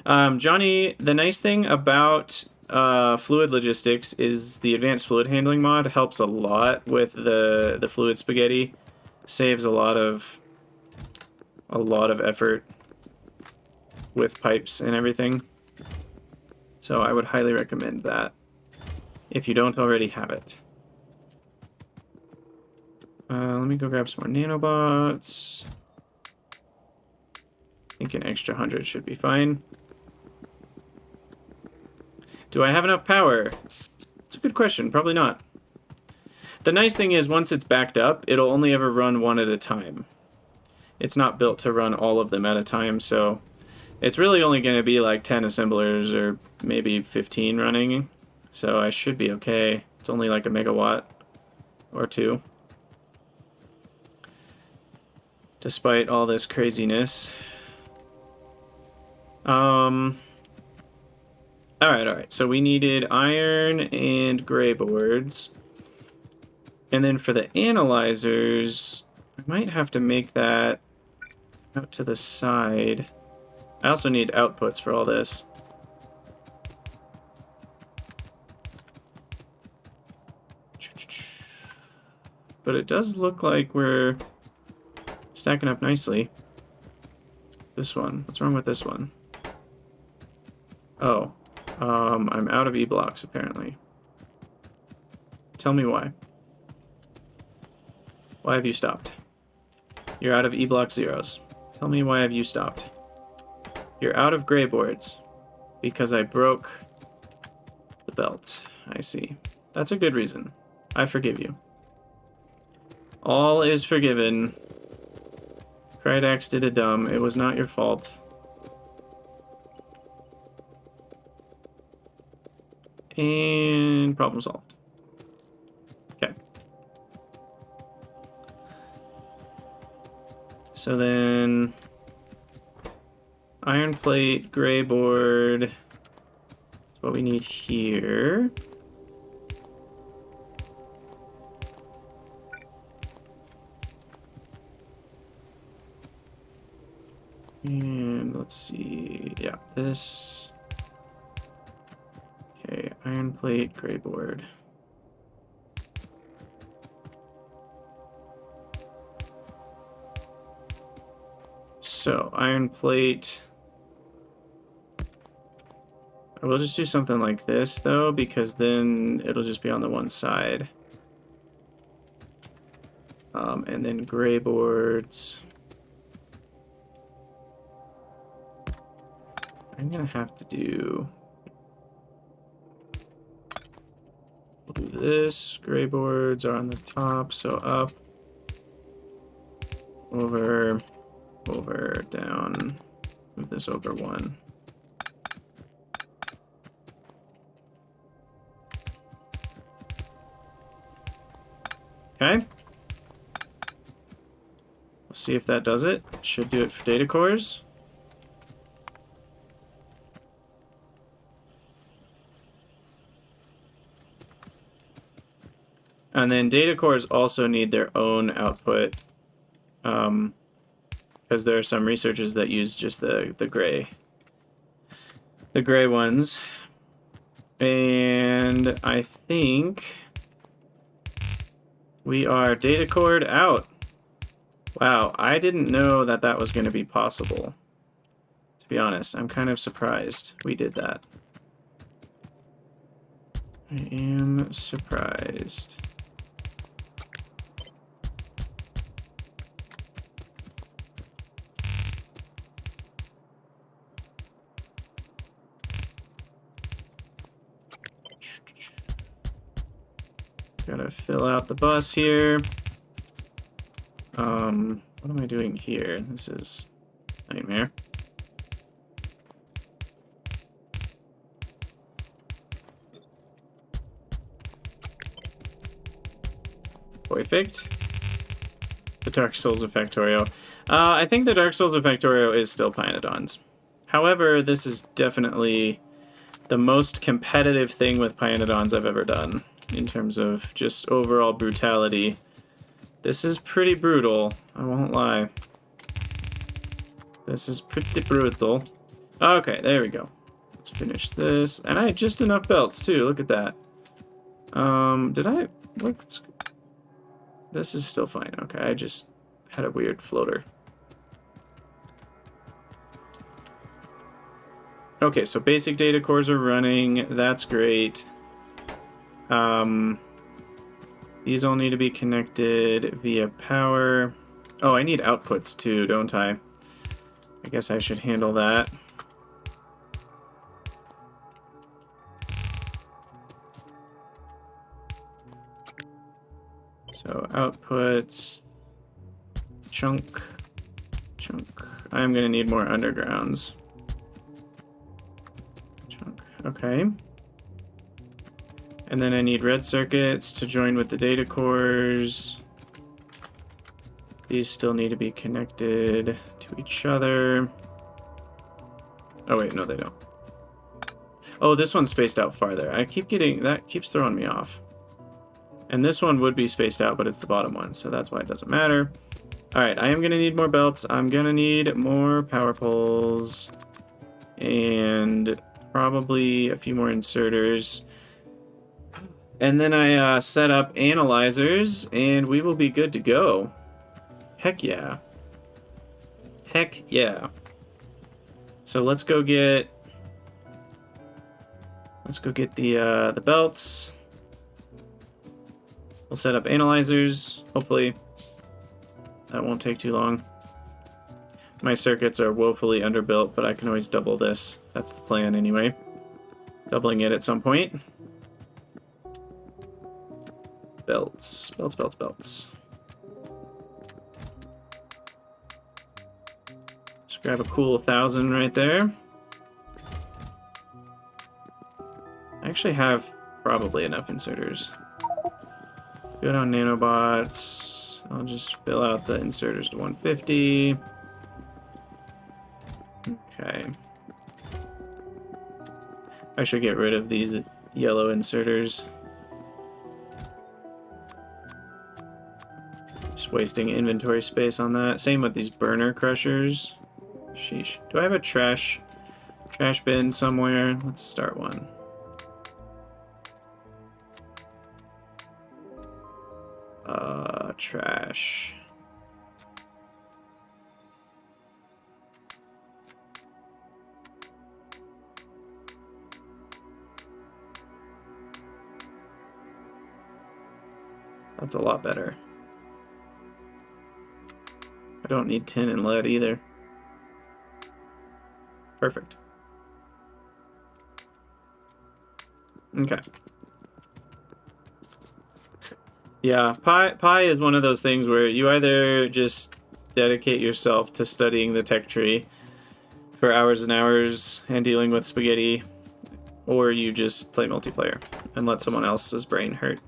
Johnny, the nice thing about fluid logistics is the advanced fluid handling mod helps a lot with the fluid spaghetti. Saves a lot of effort with pipes and everything. So I would highly recommend that if you don't already have it. Let me go grab some more nanobots. I think an extra 100 should be fine. Do I have enough power? It's a good question. Probably not. The nice thing is once it's backed up, it'll only ever run one at a time. It's not built to run all of them at a time, so it's really only going to be like 10 assemblers or maybe 15 running. So I should be okay. It's only like a megawatt or 2. Despite all this craziness. Alright. So we needed iron and gray boards. And then for the analyzers, I might have to make that out to the side. I also need outputs for all this. But it does look like we're stacking up nicely. This one. What's wrong with this one? Oh. I'm out of E-blocks, apparently. Tell me why. Why have you stopped? You're out of E-block zeros. Tell me why have you stopped? You're out of gray boards. Because I broke the belt. I see. That's a good reason. I forgive you. All is forgiven. Krydax did a dumb. It was not your fault. And problem solved. Okay. So then iron plate, gray board is what we need here. And let's see, yeah, this. Okay, iron plate, gray board. So, iron plate. I will just do something like this, though, because then it'll just be on the one side. And then gray boards. I'm gonna have to do this. Gray boards are on the top, so up, over, down. Move this over 1. Okay. We'll see if that does it. Should do it for data cores. And then data cores also need their own output, because there are some researchers that use just the gray. the gray ones. And I think we are Datacored out. Wow, I didn't know that that was going to be possible. To be honest, I'm kind of surprised we did that. I am surprised. Gotta fill out the bus here. What am I doing here? This is a nightmare. Perfect. The Dark Souls of Factorio. I think the Dark Souls of Factorio is still Addons. However, this is definitely the most competitive thing with Addons I've ever done in terms of just overall brutality. This is pretty brutal, I won't lie. This is pretty brutal. Okay, there we go. Let's finish this. And I had just enough belts too, look at that. Did I... What's... This is still fine. Okay, I just had a weird floater. Okay, so basic data cores are running. That's great. These all need to be connected via power. Oh, I need outputs too, don't I? I guess I should handle that. So outputs, chunk. I'm gonna need more undergrounds. Chunk, okay. And then I need red circuits to join with the data cores. These still need to be connected to each other. Oh wait, no they don't. Oh, this one's spaced out farther. I keep getting, that keeps throwing me off. And this one would be spaced out, but it's the bottom one, so that's why it doesn't matter. Alright, I am going to need more belts. I'm going to need more power poles. And probably a few more inserters. And then I set up analyzers, and we will be good to go. Heck yeah. Heck yeah. So let's go get the belts. We'll set up analyzers. Hopefully that won't take too long. My circuits are woefully underbuilt, but I can always double this. That's the plan anyway. Doubling it at some point. Belts. Belts. Just grab a cool 1,000 right there. I actually have probably enough inserters. Go down Nanobots. I'll just fill out the inserters to 150. Okay. I should get rid of these yellow inserters. Just wasting inventory space on that. Same with these burner crushers. Sheesh. Do I have a trash bin somewhere? Let's start one. Trash. That's a lot better. I don't need tin and lead either. Perfect. Okay. Yeah, Pi is one of those things where you either just dedicate yourself to studying the tech tree for hours and hours and dealing with spaghetti, or you just play multiplayer and let someone else's brain hurt.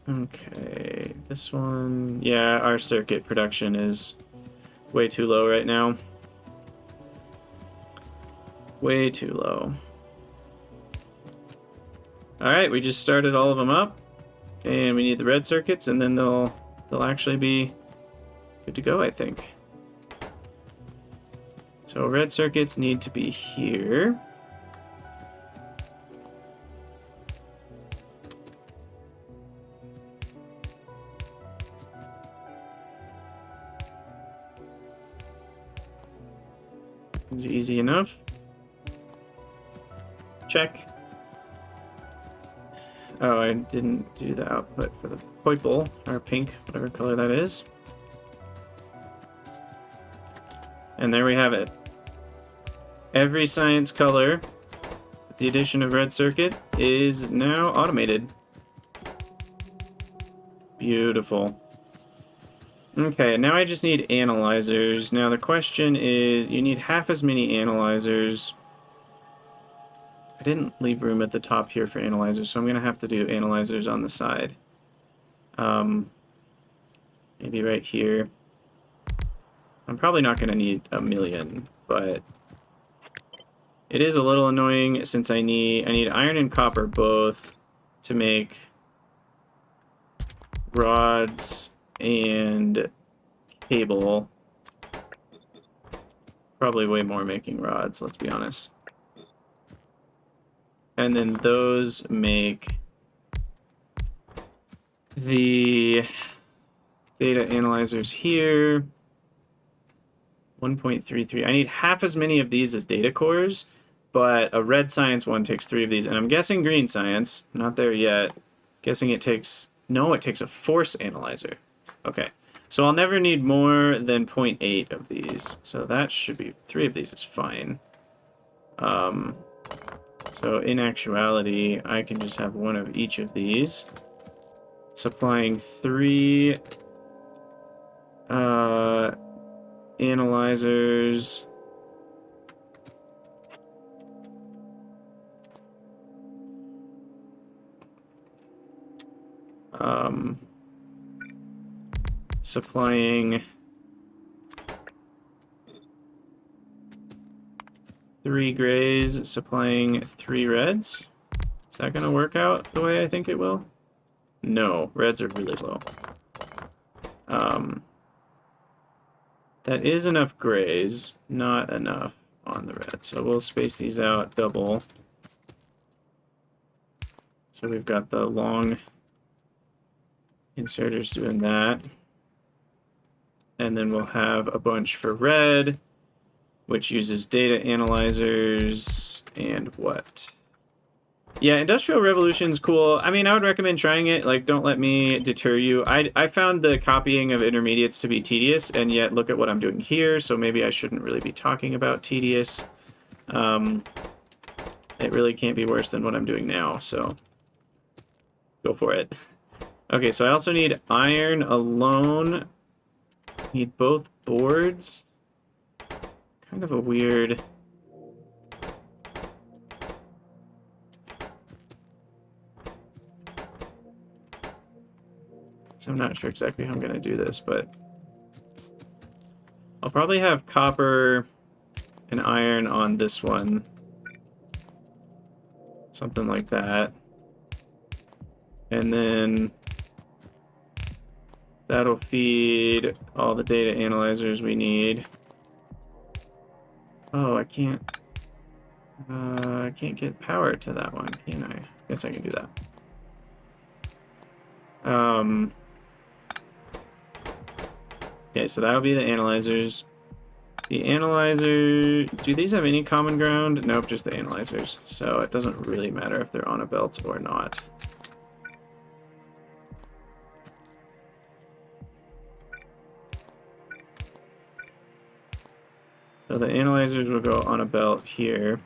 Okay, this one... Yeah, our circuit production is way too low right now. Way too low. Alright, we just started all of them up. And we need the red circuits, and then they'll actually be good to go, I think. So red circuits need to be here. It's easy enough. Check. Oh, I didn't do the output for the purple, or pink, whatever color that is. And there we have it. Every science color, with the addition of red circuit, is now automated. Beautiful. Okay, now I just need analyzers. Now the question is, you need half as many analyzers. I didn't leave room at the top here for analyzers, so I'm going to have to do analyzers on the side. Maybe right here. I'm probably not going to need a million, but it is a little annoying since I need iron and copper both to make rods and cable. Probably way more making rods, let's be honest. And then those make the data analyzers here. 1.33. I need half as many of these as data cores, but a red science one takes 3 of these. And I'm guessing green science, not there yet. Guessing it takes, no, it takes a force analyzer. Okay, so I'll never need more than 0.8 of these. So that should be, 3 of these is fine. So in actuality, I can just have 1 of each of these, supplying 3 analyzers. Supplying 3 grays, supplying 3 reds. Is that going to work out the way I think it will? No, reds are really slow. That is enough grays, not enough on the red. So we'll space these out double. So we've got the long inserters doing that. And then we'll have a bunch for red, which uses data analyzers and what? Yeah, Industrial Revolution's cool. I mean, I would recommend trying it. Like, don't let me deter you. I found the copying of intermediates to be tedious, and yet look at what I'm doing here, so maybe I shouldn't really be talking about tedious. It really can't be worse than what I'm doing now, so go for it. Okay, so I also need iron alone. Need both boards. Kind of a weird... So I'm not sure exactly how I'm going to do this, but I'll probably have copper and iron on this one. Something like that. And then that'll feed all the data analyzers we need. Oh, I can't get power to that one, can I? Guess I can do that. Okay, so that'll be the analyzers. The analyzer... Do these have any common ground? Nope, just the analyzers. So it doesn't really matter if they're on a belt or not. So the analyzers will go on a belt here.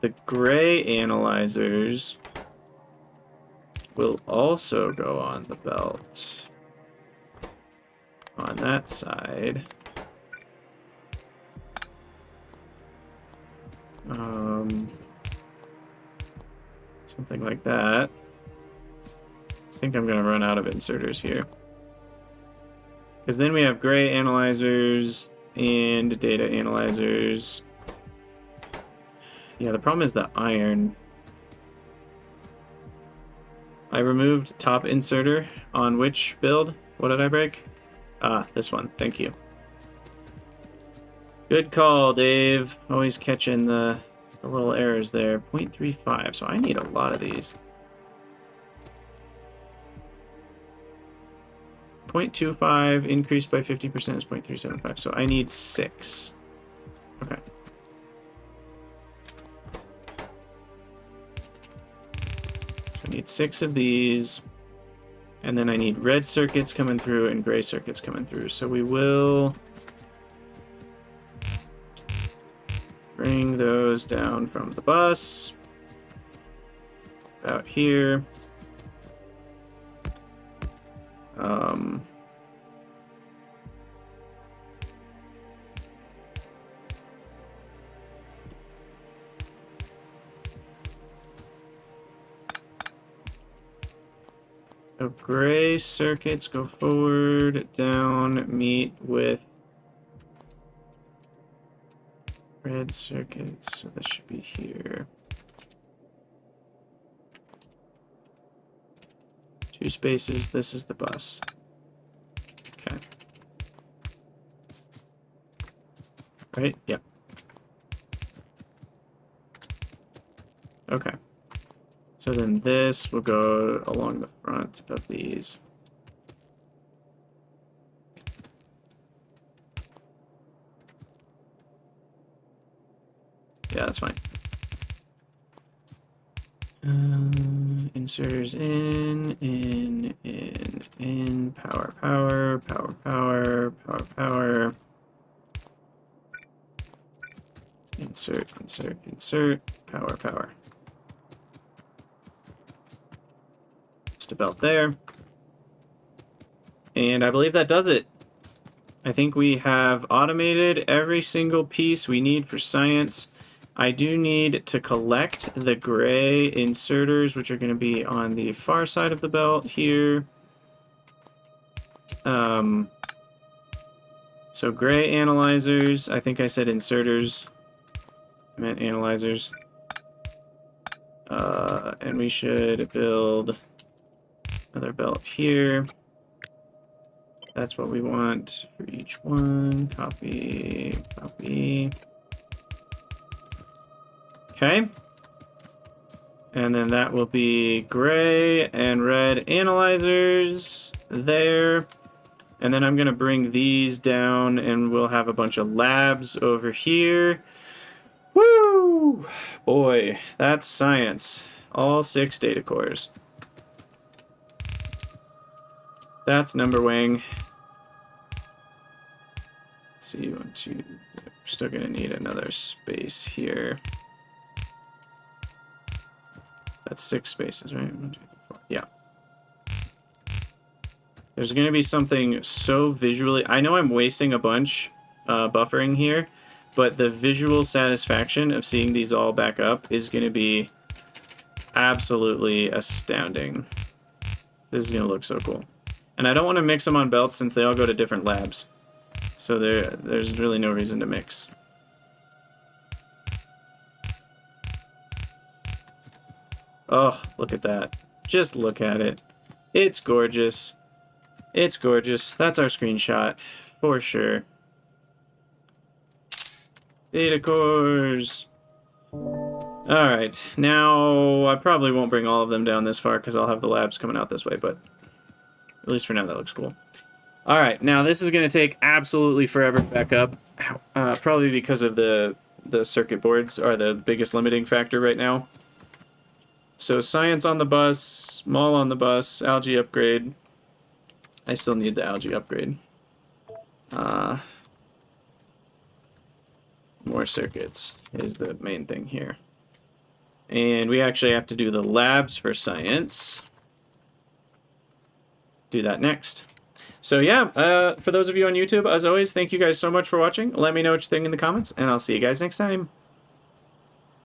The gray analyzers will also go on the belt on that side. Something like that. I think I'm going to run out of inserters here. Because then we have gray analyzers and data analyzers. Yeah, the problem is the iron. I removed top inserter on which build? What did I break? Ah, this one. Thank you. Good call, Dave. Always catching the little errors there. 0.35, so I need a lot of these. 0.25 increased by 50% is 0.375, so I need 6. Okay. So I need 6 of these. And then I need red circuits coming through and gray circuits coming through. So we will bring those down from the bus. About here. So gray circuits go forward, down, meet with red circuits. So this should be here. 2 spaces, this is the bus. Okay. Right? Yep. Okay. So then this will go along the front of these. Yeah, that's fine. Inserters in, power, power, power, power, power, power. Insert, insert, insert, power, power. Just about there. And I believe that does it. I think we have automated every single piece we need for science. I do need to collect the gray inserters, which are going to be on the far side of the belt here. So gray analyzers, I think I said inserters. I meant analyzers. And we should build another belt here. That's what we want for each one. Copy, copy. Okay. And then that will be gray and red analyzers there. And then I'm going to bring these down and we'll have a bunch of labs over here. Woo! Boy, that's science. All 6 data cores. That's number wing. Let's see, 1, 2, we're still going to need another space here. That's 6 spaces, right? 1, 2, 3, 4. Yeah. There's going to be something so visually... I know I'm wasting a bunch buffering here, but the visual satisfaction of seeing these all back up is going to be absolutely astounding. This is going to look so cool. And I don't want to mix them on belts since they all go to different labs. So there's really no reason to mix. Oh, look at that. Just look at it. It's gorgeous. It's gorgeous. That's our screenshot, for sure. Data cores. Alright, now I probably won't bring all of them down this far because I'll have the labs coming out this way, but at least for now that looks cool. Alright, now this is going to take absolutely forever to back up, probably because of the circuit boards are the biggest limiting factor right now. So science on the bus, mall on the bus, algae upgrade. I still need the algae upgrade. More circuits is the main thing here. And we actually have to do the labs for science. Do that next. So yeah, for those of you on YouTube, as always, thank you guys so much for watching. Let me know what you think in the comments, and I'll see you guys next time.